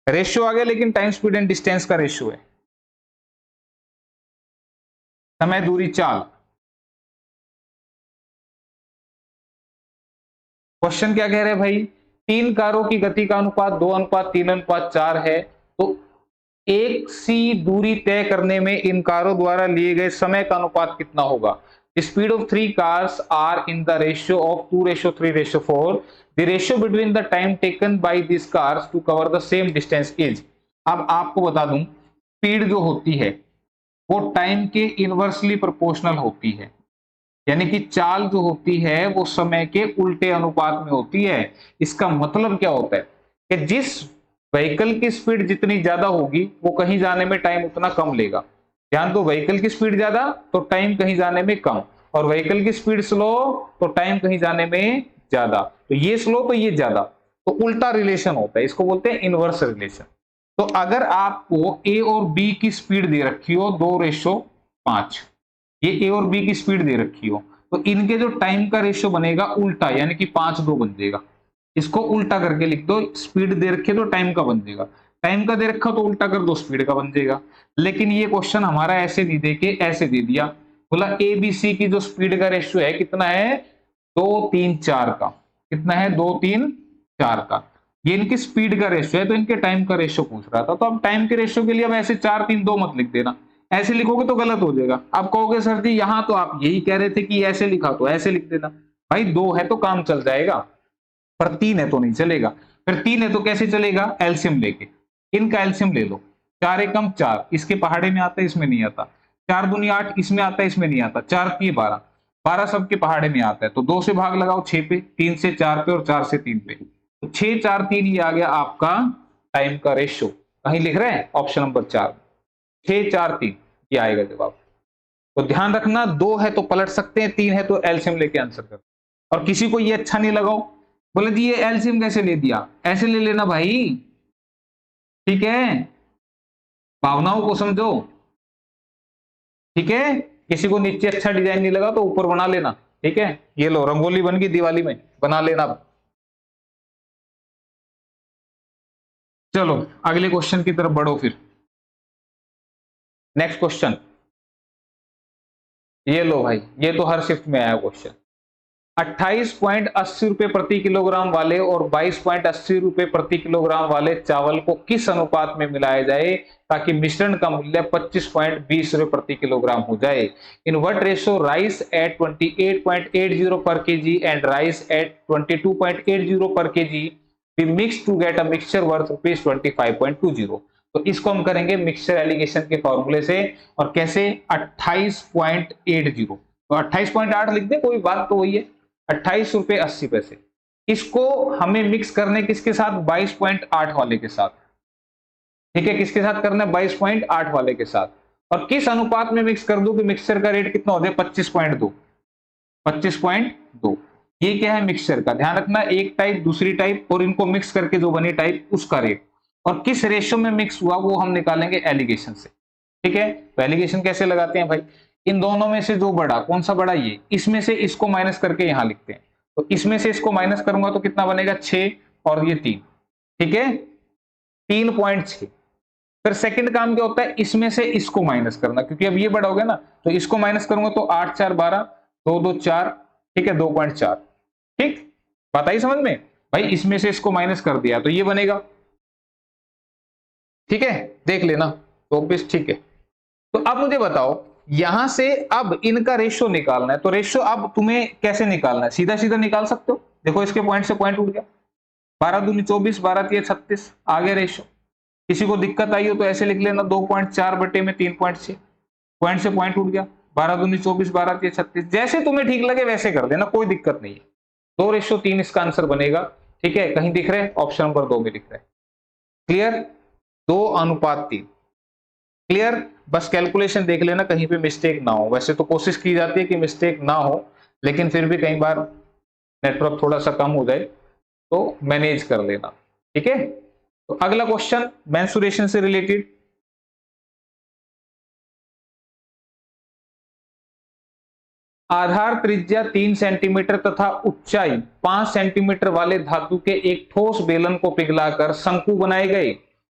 रेशियो आ गया, लेकिन टाइम स्पीड एंड डिस्टेंस का रेशियो है। समय दूरी चाल। क्वेश्चन क्या कह रहे हैं भाई, 3 कारों की गति का अनुपात 2:3:4 है, तो एक सी दूरी तय करने में इन कारों द्वारा लिए गए समय का अनुपात कितना होगा। Speed of 3 cars are in the ratio of 2:3:4। The ratio between the time taken by this cars to cover the same distance is. अब आपको बता दूं, स्पीड जो होती है वो टाइम के इनवर्सली प्रोपोर्शनल होती है, यानी कि चाल जो होती है वो समय के उल्टे अनुपात में होती है। इसका मतलब क्या होता है कि जिस व्हीकल की स्पीड जितनी ज्यादा होगी वो कहीं जाने में टाइम उतना कम लेगा। ध्यान दो, व्हीकल की स्पीड ज्यादा तो टाइम कहीं जाने में कम, और व्हीकल की स्पीड स्लो तो टाइम कहीं जाने में ज्यादा। तो ये स्लो तो ये ज्यादा, तो उल्टा रिलेशन होता है, इसको बोलते हैं इनवर्स रिलेशन। तो अगर आपको ए और बी की स्पीड दे रखी हो 2:5, ये ए और बी की स्पीड दे रखी हो, तो इनके जो टाइम का रेशियो बनेगा उल्टा, यानी कि 5:2 बन जाएगा। इसको उल्टा करके लिख दो, स्पीड दे रखे तो टाइम का बन जाएगा, टाइम का दे रखा तो उल्टा कर दो, स्पीड का बन जाएगा। लेकिन ये क्वेश्चन हमारा ऐसे नहीं दे के ऐसे दे दिया, बोला ए बी सी की जो स्पीड का रेशियो है कितना है, 2:3:4 का। कितना है, 2:3:4 का। ये इनकी स्पीड का रेशियो है, तो इनके टाइम का रेशियो पूछ रहा था। तो अब टाइम के रेशियो के लिए अब ऐसे 4:3:2 मत लिख देना, ऐसे लिखोगे तो गलत हो जाएगा। आप कहोगे सर जी यहां तो आप यही कह रहे थे कि ऐसे लिखा, तो ऐसे लिख देना। भाई 2 है तो काम चल जाएगा, पर 3 है तो नहीं चलेगा। फिर 3 है तो कैसे चलेगा, एलसीएम लेके। इनका एलसीएम ले लो, 4 एकम 4, इसके पहाड़े में आता है, इसमें नहीं आता। 4 दूनी 8, इसमें आता है, इसमें नहीं आता। 4 3 12, 12 सबके पहाड़े में आता है, तो 2 से भाग लगाओ 6 पे, 3 से 4 पे और 4 से 3 पे, तो 6 4 3 ये आ गया आपका टाइम का रेशियो। कहीं लिख रहे हैं ऑप्शन नंबर 4, 6 4 3 ये आएगा जवाब। तो ध्यान रखना, 2 है तो पलट सकते हैं, 3 है तो एलसीएम लेके आंसर कर। और किसी को ये अच्छा नहीं लगाओ, बोले जी ये एलसीएम कैसे ले दिया, ऐसे ले लेना भाई, ठीक है, भावनाओं को समझो, ठीक है। किसी को नीचे अच्छा डिजाइन नहीं लगा तो ऊपर बना लेना, ठीक है। ये लो रंगोली बन गई दिवाली में, बना लेना। चलो अगले क्वेश्चन की तरफ बढ़ो फिर। नेक्स्ट क्वेश्चन, ये लो भाई, ये तो हर शिफ्ट में आया क्वेश्चन। 28.80 रुपए प्रति किलोग्राम वाले और 22.80 रुपए प्रति किलोग्राम वाले चावल को किस अनुपात में मिलाया जाए ताकि मिश्रण का मूल्य 25.20 रुपए प्रति किलोग्राम हो जाए। In what ratio rice at 28.80 per KG and rice at 22.80 per KG be mix to get a mixture worth ₹25.20। तो इसको हम करेंगे मिक्सचर एलिगेशन के फॉर्मूले से, और कैसे, 28.80, तो 28.8 लिख दे, कोई बात तो वही है, 28 रुपए 80 पैसे। इसको हमें मिक्स करने किसके साथ, 22.8 वाले के साथ, ठीक है। किसके साथ करना है, 22.8 वाले के साथ। और किस अनुपात में मिक्स कर दो कि मिक्सचर का रेट कितना हो जाए, 25.2, 25.2। ये क्या है, मिक्सचर का। ध्यान रखना, एक टाइप दूसरी टाइप और इनको मिक्स करके जो बनी टाइप उसका रेट, और किस रेशियो में मिक्स हुआ वो हम निकालेंगे एलिगेशन से, ठीक है। तो एलिगेशन कैसे लगाते हैं भाई, इन दोनों में से जो बड़ा, कौन सा बड़ा, ये, इसमें से इसको माइनस करके यहां लिखते हैं। तो इसमें से इसको माइनस करूंगा तो कितना बनेगा, 6 और ये 3, ठीक है, 3.6। फिर सेकंड काम क्या होता है, इसमें से इसको माइनस करना, क्योंकि अब ये बड़ा हो गया ना, तो इसको माइनस करूंगा तो 8 4 12, 2 2 4, ठीक है, 2.4, ठीक। बात आई समझ में भाई, इसमें से इसको माइनस कर दिया तो ये बनेगा, ठीक है, देख लेना, तो ऑब्वियस, ठीक है। तो अब मुझे बताओ, यहां से अब इनका रेशियो निकालना है, तो रेशियो अब तुम्हें कैसे निकालना है, सीधा सीधा निकाल सकते हो। देखो इसके पॉइंट से पॉइंट उठ गया, 12 दूनी 24, 12 तिया 36, आ गया रेशियो। किसी को दिक्कत आई हो तो ऐसे लिख लेना, 2.4 बटे में 3.6, पॉइंट से पॉइंट उठ गया, 12 दूनी 24, 12 तिया 36, जैसे तुम्हें ठीक लगे वैसे कर देना, कोई दिक्कत नहीं है। 2:3 इसका आंसर बनेगा, ठीक है। कहीं दिख रहा है, ऑप्शन नंबर 2 में दिख रहा है, क्लियर, 2:3, क्लियर। बस कैलकुलेशन देख लेना कहीं पे मिस्टेक ना हो, वैसे तो कोशिश की जाती है कि मिस्टेक ना हो, लेकिन फिर भी कई बार नेटवर्क थोड़ा सा कम हो जाए तो मैनेज कर लेना, ठीक है। तो अगला क्वेश्चन मेंसुरेशन से रिलेटेड, आधार त्रिज्या 3 सेंटीमीटर तथा ऊंचाई 5 सेंटीमीटर वाले धातु के एक ठोस बेलन को पिघलाकर शंकु बनाए गए,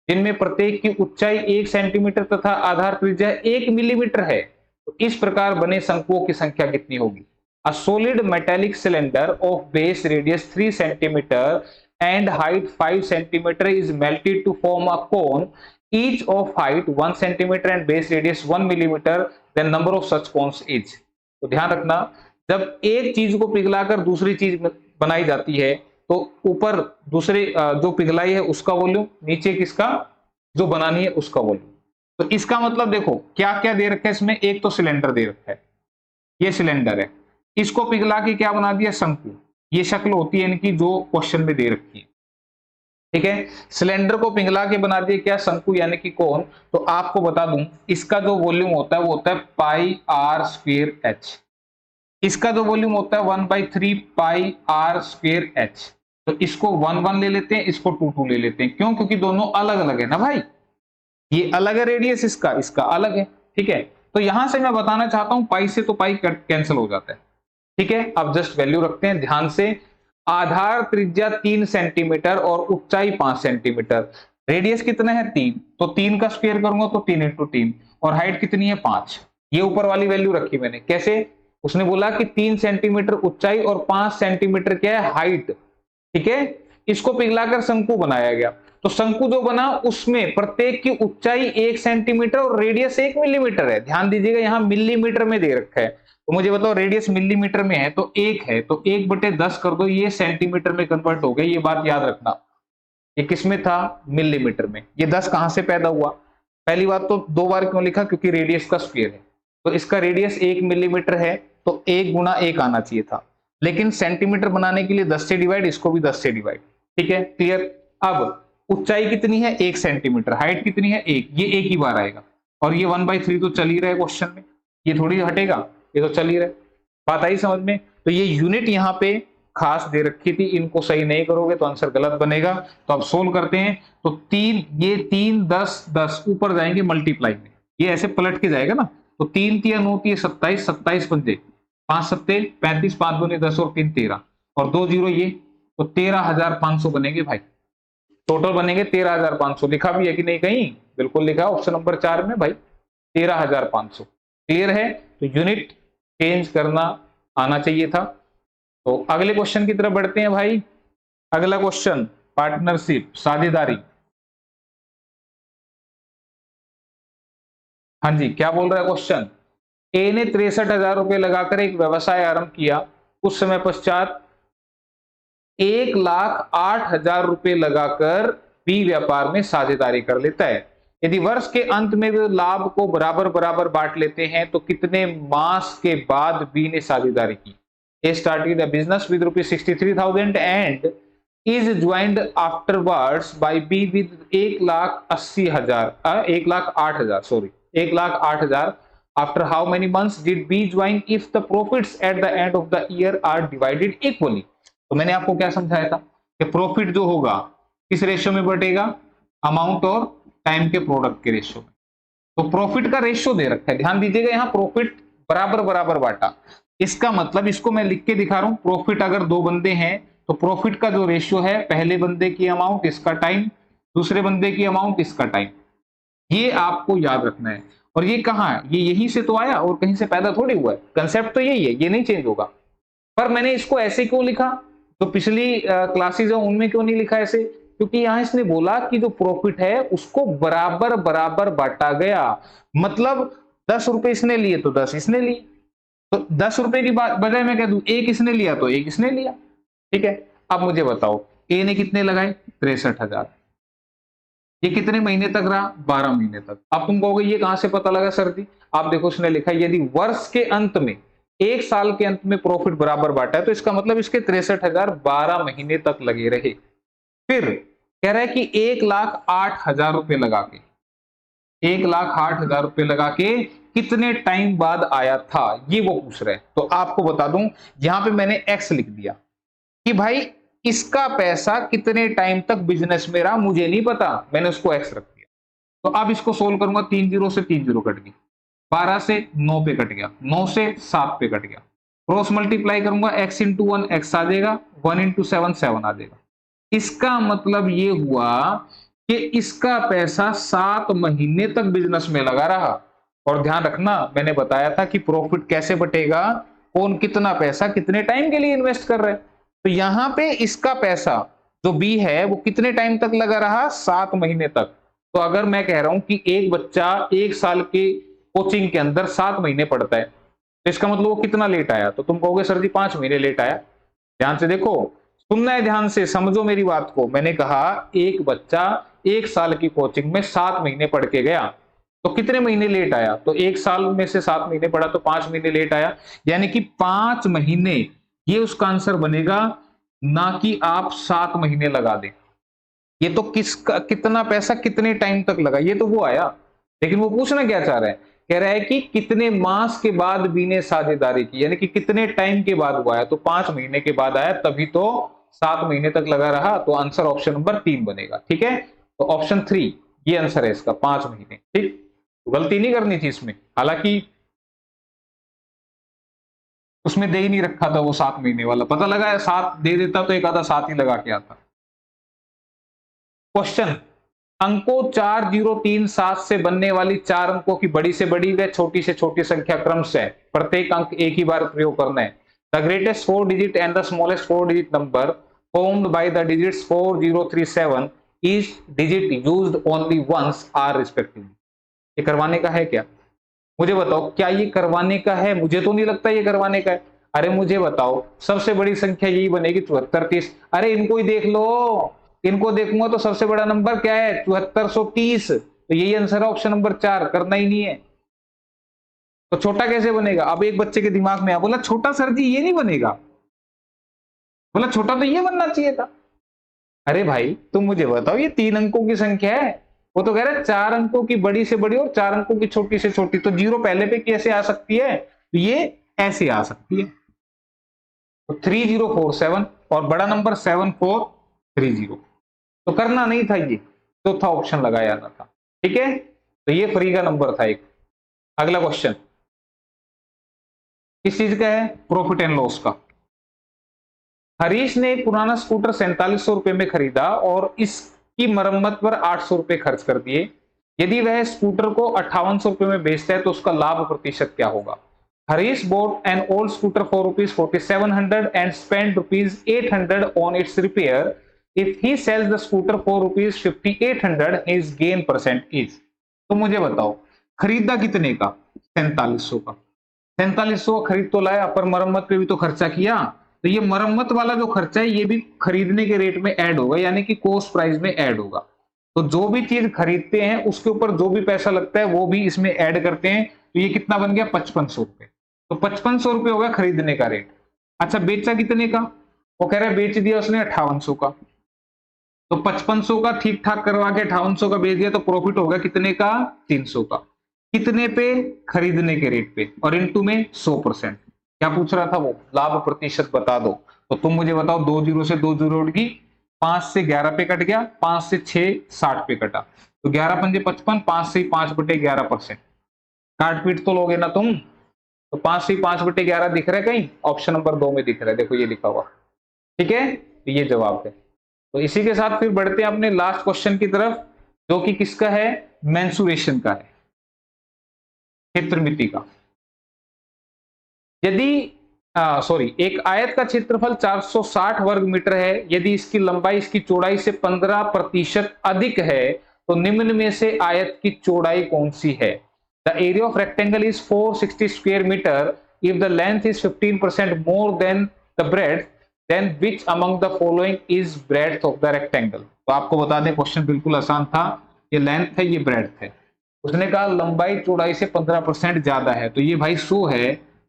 जिनमें प्रत्येक की ऊंचाई 1 सेंटीमीटर तथा आधार त्रिज्या 1 मिलीमीटर है। तो इस प्रकार बने शंकुओं की संख्या कितनी होगी? A solid metallic cylinder of base radius 3 centimetre and height 5 centimeter is melted to form a cone, each of height 1 centimeter and base radius 1 millimeter. Then number of such cones is. तो ध्यान रखना, जब एक चीज को पिघलाकर दूसरी चीज बनाई जाती है तो ऊपर दूसरे जो पिघलाई है उसका वॉल्यूम, नीचे किसका जो बनानी है उसका वॉल्यूम। तो इसका मतलब देखो क्या क्या दे रखा है इसमें, एक तो सिलेंडर दे रखा है, ये सिलेंडर है, इसको पिघला के क्या बना दिया? शंकु। ये शक्ल होती है इनकी जो क्वेश्चन में दे रखी है, ठीक है। सिलेंडर को पिघला के बना दिया क्या? शंकु यानी कि कोन। तो आपको बता दूं इसका जो वॉल्यूम होता है वो होता है पाई आर स्क्वायर एच। इसका जो वॉल्यूम होता है 1/3 पाई आर स्क्वायर एच। तो इसको 1 1 ले लेते हैं, इसको 2 2 ले लेते हैं। क्यों? क्योंकि दोनों अलग अलग है ना भाई, ये अलग है रेडियस, इसका इसका अलग है, ठीक है। तो यहां से मैं बताना चाहता हूं पाई से तो पाई कैंसिल हो जाता है, ठीक है। अब जस्ट वैल्यू रखते हैं ध्यान से। आधार त्रिज्या 3 सेंटीमीटर और ऊंचाई 5 सेंटीमीटर, रेडियस कितना है 3, तो 3 का स्क्वायर करूंगा तो 3 × 3, और हाइट कितनी है 5। ये ऊपर वाली वैल्यू रखी मैंने, कैसे? उसने बोला कि 3 सेंटीमीटर ऊंचाई और 5 सेंटीमीटर क्या है? हाइट, ठीक है। इसको पिघलाकर शंकु बनाया गया, तो शंकु जो बना उसमें प्रत्येक की ऊंचाई 1 सेंटीमीटर और रेडियस 1 मिलीमीटर है। ध्यान दीजिएगा यहां मिलीमीटर में दे रखा है, तो मुझे बताओ रेडियस मिलीमीटर में है तो 1 है, तो 1/10 कर दो, ये सेंटीमीटर में कन्वर्ट हो गया। ये बात याद रखना, ये किसमें था? मिलीमीटर में। ये 10 कहां से पैदा हुआ? पहली बात तो 2 बार क्यों लिखा? क्योंकि रेडियस का स्क्वायर है, तो इसका रेडियस 1 मिलीमीटर है, तो 1 × 1 आना चाहिए था। लेकिन सेंटीमीटर बनाने के लिए 10 से डिवाइड, इसको भी 10 से डिवाइड, ठीक है, क्लियर। अब ऊंचाई कितनी है? 1 सेंटीमीटर, हाइट कितनी है? 1, ये एक ही बार आएगा, और ये 1/3 तो चल ही रहा है क्वेश्चन में, ये थोड़ी हटेगा, ये तो चल ही रहा है। बात आई समझ में? तो ये यूनिट यहाँ पे खास दे रखी थी, इनको सही नहीं करोगे तो आंसर गलत बनेगा। तो अब सोल्व करते हैं। तो 3, ये 3 10 10 ऊपर जाएंगे मल्टीप्लाई में, ये ऐसे पलट के जाएगा ना, तो 3 3 9 3 27 27 पंजे 5 7 35 5 दूनी 10 और 3 13 और 2 0 ये, तो 13,500 बनेंगे भाई। टोटल बनेंगे 13,500। लिखा भी है कि नहीं कहीं? बिल्कुल लिखा, ऑप्शन नंबर 4 में भाई 13,500। क्लियर है? तो यूनिट चेंज करना आना चाहिए था। तो अगले क्वेश्चन की तरफ बढ़ते हैं भाई। अगला क्वेश्चन पार्टनरशिप, साझेदारी। हाँ जी, क्या बोल रहा है क्वेश्चन? ए ने 63,000 रुपए लगाकर एक व्यवसाय आरंभ किया। कुछ समय पश्चात 1,08,000 रुपए लगाकर बी व्यापार में साझेदारी कर लेता है। यदि वर्ष के अंत में वे लाभ को बराबर बराबर बांट लेते हैं तो कितने मास के बाद बी ने साझेदारी की? A started a business with ₹63,000 and is joined afterwards by B with 1,08,000 sorry 1,08,000। After how many months did B join if the profits at the end of the year are divided equally? तो मैंने आपको क्या समझाया था कि profit जो होगा किस रेशियो में बटेगा? अमाउंट और टाइम के प्रोडक्ट के रेशियो में। तो प्रॉफिट का रेशियो दे रखा है, ध्यान दीजिएगा, यहाँ प्रॉफिट बराबर बराबर बांटा। इसका मतलब इसको मैं लिख के दिखा रहा हूं, प्रॉफिट अगर 2 बंदे हैं तो प्रॉफिट का जो रेशियो है, पहले बंदे की अमाउंट इसका टाइम, दूसरे बंदे की अमाउंट इसका टाइम, ये आपको याद रखना है। और ये कहाँ है? ये यहीं से तो आया और कहीं से पैदा थोड़ी हुआ है, कंसेप्ट तो यही है, ये नहीं चेंज होगा। पर मैंने इसको ऐसे क्यों लिखा? तो पिछली क्लासेज है उनमें क्यों नहीं लिखा ऐसे? क्योंकि यहां इसने बोला कि जो प्रॉफिट है उसको बराबर बराबर बांटा गया। मतलब 10 रुपए इसने लिए तो 10 इसने लिए, तो 10 रुपए की बजाय मैं कह दूं 1 इसने लिया तो 1 इसने लिया, ठीक है। अब मुझे बताओ ए ने कितने लगाए? 63,000। ये कितने महीने तक रहा? 12 महीने तक। अब तुम कहोगे ये कहां से पता लगा सर जी? आप देखो उसने लिखा यदि वर्ष के अंत में, 1 साल के अंत में प्रॉफिट बराबर बांटा है तो इसका मतलब इसके 63,000 12 महीने तक लगे रहे। फिर कह रहा है कि 1,08,000 रुपए लगा के, 1,08,000 रुपए लगा के कितने टाइम बाद आया था, ये वो पूछ रहे हैं। तो आपको बता दूं यहां पे मैंने एक्स लिख दिया कि भाई इसका पैसा कितने टाइम तक बिजनेस में रहा मुझे नहीं पता, मैंने उसको एक्स रख दिया। तो अब इसको सोल्व करूंगा, 3 0 से 3 0 कट गई, 12 से 9 पे कट गया, 9 से 7 पे कट गया, क्रॉस मल्टीप्लाई करूंगा x इंटू 1 x आ जाएगा, 1 इंटू 7 7 आ जाएगा। इसका मतलब ये हुआ कि इसका पैसा 7 महीने तक बिजनेस में लगा रहा। और ध्यान रखना, मैंने बताया था कि प्रॉफिट कैसे बटेगा, कौन कितना पैसा कितने टाइम के लिए इन्वेस्ट कर रहे हैं। तो यहां पे इसका पैसा जो बी है वो कितने टाइम तक लगा रहा, 7 महीने तक। तो अगर मैं कह रहा हूं कि एक बच्चा 1 साल की कोचिंग के अंदर 7 महीने पढ़ता है, तो इसका मतलब वो कितना लेट आया, तो तुम कहोगे सर जी 5 महीने लेट आया। ध्यान से देखो, सुनना है, ध्यान से समझो मेरी बात को। मैंने कहा एक बच्चा 1 साल की कोचिंग में 7 महीने पढ़ के गया, तो कितने महीने लेट आया, तो 1 साल में से 7 महीने पढ़ा तो 5 महीने लेट आया, यानी कि 5 महीने, ये उसका आंसर बनेगा, ना कि आप 7 महीने लगा दें। ये तो किसका कितना पैसा कितने टाइम तक लगा, ये तो वो आया। लेकिन वो पूछना क्या चाह रहा है, कह रहा है कि कितने मास के बाद बी ने साझेदारी की, यानी कि कितने टाइम के बाद वो आया, तो 5 महीने के बाद आया, तभी तो 7 महीने तक लगा रहा। तो आंसर ऑप्शन नंबर 3 बनेगा। ठीक है, तो ऑप्शन 3 ये आंसर है इसका, 5 महीने। ठीक, तो गलती नहीं करनी थी इसमें, हालांकि उसमें दे ही नहीं रखा था वो 7 महीने वाला, पता लगा है 7 दे देता तो एक आधा 7 ही लगा के आता। क्वेश्चन, अंकों 4 0 3 7 से बनने वाली 4 अंकों की बड़ी से बड़ी व छोटी से छोटी संख्या क्रमशः प्रत्येक अंक एक ही बार प्रयोग करना है। The greatest 4 digit and the smallest 4 digit number formed by the digits 4 0 3 7 each digit used only once are respectively। ये करवाने का है क्या, मुझे बताओ, क्या ये करवाने का है? मुझे तो नहीं लगता ये करवाने का है। अरे मुझे बताओ, सबसे बड़ी संख्या यही बनेगी 74 30। अरे इनको ही देख लो, इनको देखूंगा तो सबसे बड़ा नंबर क्या है, 7430। तो यही आंसर है ऑप्शन नंबर 4, करना ही नहीं है। तो छोटा कैसे बनेगा? अब एक बच्चे के दिमाग में आ, बोला छोटा सर जी ये नहीं बनेगा, बोला छोटा तो ये बनना चाहिए था। अरे भाई तुम मुझे बताओ, ये 3 अंकों की संख्या है, वो तो कह रहा है 4 अंकों की बड़ी से बड़ी और 4 अंकों की छोटी से छोटी, तो 0 पहले पे कैसे आ सकती है, तो ये ऐसे आ सकती है। तो 3047 और बड़ा नंबर 7430, तो करना नहीं था ये, चौथा ऑप्शन लगाया जाना था। ठीक है, तो ये फ्री का नंबर था एक। अगला क्वेश्चन किस चीज का है, प्रॉफिट एंड लॉस का। हरीश ने एक पुराना स्कूटर 4700 रुपए में खरीदा और इसकी मरम्मत पर 800 रुपए खर्च कर दिए। यदि वह स्कूटर को 5800 रुपए में बेचता है तो उसका लाभ प्रतिशत क्या होगा। Harish bought an old scooter for rupees 4700 and spent rupees 800 on its repair. If he sells the scooter for rupees 5800, his gain percent is। तो मुझे बताओ, खरीदा कितने का, 4700 का। 4700 खरीद तो लाया, पर मरम्मत पे भी तो खर्चा किया, तो ये मरम्मत वाला जो खर्चा है ये भी खरीदने के रेट में ऐड होगा, यानी कि कॉस्ट प्राइस में ऐड होगा। तो जो भी चीज खरीदते हैं उसके ऊपर जो भी पैसा लगता है वो भी इसमें ऐड करते हैं। तो ये कितना बन गया, 5500 रुपए। तो 5500 रुपए होगा खरीदने का रेट। अच्छा बेचा कितने का, वो कह रहा है बेच दिया उसने 5800 का, तो 5500 का ठीक ठाक करवा के 5800 का बेच दिया, तो प्रॉफिट होगा कितने का, 300 का। कितने पे, खरीदने के रेट पे, और इनटू में 100%। क्या पूछ रहा था वो, लाभ प्रतिशत बता दो। तो तुम मुझे बताओ, 2 जीरो से 2 जीरो उड़ गई, 5 से 11 पे कट गया, 5 से 6 60 पे कटा, तो 11 पंजे 55, 5 से 5/11%। काट पीट तो लोगे ना तुम, तो 5 से 5/11 दिख रहा है कहीं, ऑप्शन नंबर 2 में दिख रहा है, देखो ये लिखा हुआ। ठीक है, तो ये जवाब है। तो इसी के साथ फिर बढ़ते हैं अपने लास्ट क्वेश्चन की तरफ, जो कि किसका है, मेंसुरेशन का है, क्षेत्रमिति का। यदि एक आयत का क्षेत्रफल 460 वर्ग मीटर है, यदि इसकी लंबाई इसकी चौड़ाई से 15% अधिक है, तो निम्न में से आयत की चौड़ाई कौन सी है। The area of rectangle is 460 square metre if the length is 15% more than the breadth, then which among the following is breadth of the rectangle. तो आपको बता दें, क्वेश्चन बिल्कुल आसान था, ये लेंथ है ये ब्रेड्थ है। उसने कहा लंबाई चौड़ाई से 15% ज्यादा है, तो ये भाई 100 है,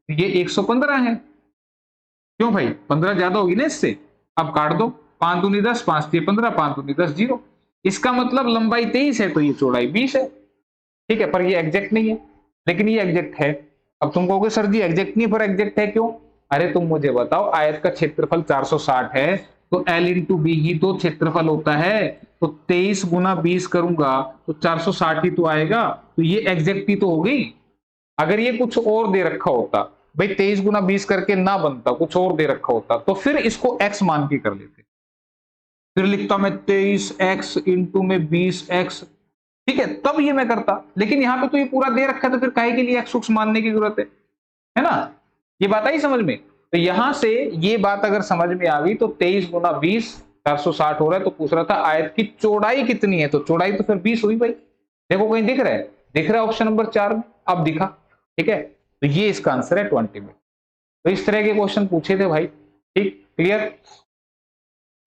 ये 115 है। क्यों भाई, 15 ज्यादा होगी ना इससे। अब काट दो, 5 दूनी 10, 5 3 15, 5 दूनी 10 0। इसका मतलब लंबाई 23 है तो ये चौड़ाई 20 है। ठीक है, पर ये एग्जैक्ट नहीं है, लेकिन ये एग्जैक्ट है। अब तुम कहोगे सर जी एग्जैक्ट नहीं पर एग्जैक्ट है क्यों। अरे तुम मुझे बताओ, आयत का क्षेत्रफल 460 है, तो L इंटू बी ही तो क्षेत्रफल होता है, तो 23 गुना 20 करूंगा तो 460 ही तो आएगा, तो ये एग्जैक्ट ही तो हो गई। अगर ये कुछ और दे रखा होता, भाई 23 गुना 20 करके ना बनता, कुछ और दे रखा होता, तो फिर इसको x मान के कर लेते। फिर लिखता मैं 23x इंटू में 20x, ठीक है, तब ये मैं करता। लेकिन यहाँ पे तो ये पूरा दे रखा है, तो फिर काहे के लिए x मानने की जरूरत है ना? ये बात आई समझ में? तो यहां से ये बात अगर समझ में आ गई, तो 23 गुना 20 460 हो रहा है। तो पूछ रहा था आयत की चौड़ाई कितनी है, तो चौड़ाई तो फिर 20 हुई भाई। देखो कहीं दिख रहा है? दिख रहा है ऑप्शन नंबर 4 में, अब दिखा, ठीक है। तो ये इसका आंसर है 20 मीटर। तो इस तरह के क्वेश्चन पूछे थे भाई, ठीक, क्लियर।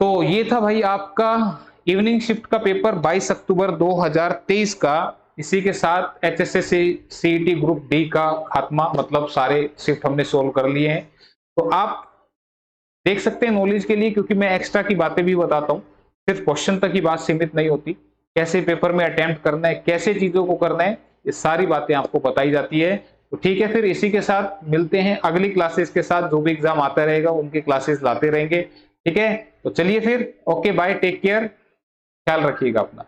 तो ये था भाई आपका इवनिंग शिफ्ट का पेपर 22 अक्टूबर 2023 का। इसी के साथ HSC CET ग्रुप डी का खात्मा, मतलब सारे शिफ्ट हमने सोल्व कर लिए हैं। तो आप देख सकते हैं नॉलेज के लिए, क्योंकि मैं एक्स्ट्रा की बातें भी बताता हूँ, सिर्फ क्वेश्चन तक ही बात सीमित नहीं होती। कैसे पेपर में अटेम्प्ट करना है, कैसे चीजों को करना है, ये सारी बातें आपको बताई जाती है। तो ठीक है, फिर इसी के साथ मिलते हैं अगली क्लासेस के साथ। जो भी एग्जाम आता रहेगा उनके क्लासेस लाते रहेंगे, ठीक है। तो चलिए फिर, ओके बाय, टेक केयर, ख्याल रखिएगा अपना।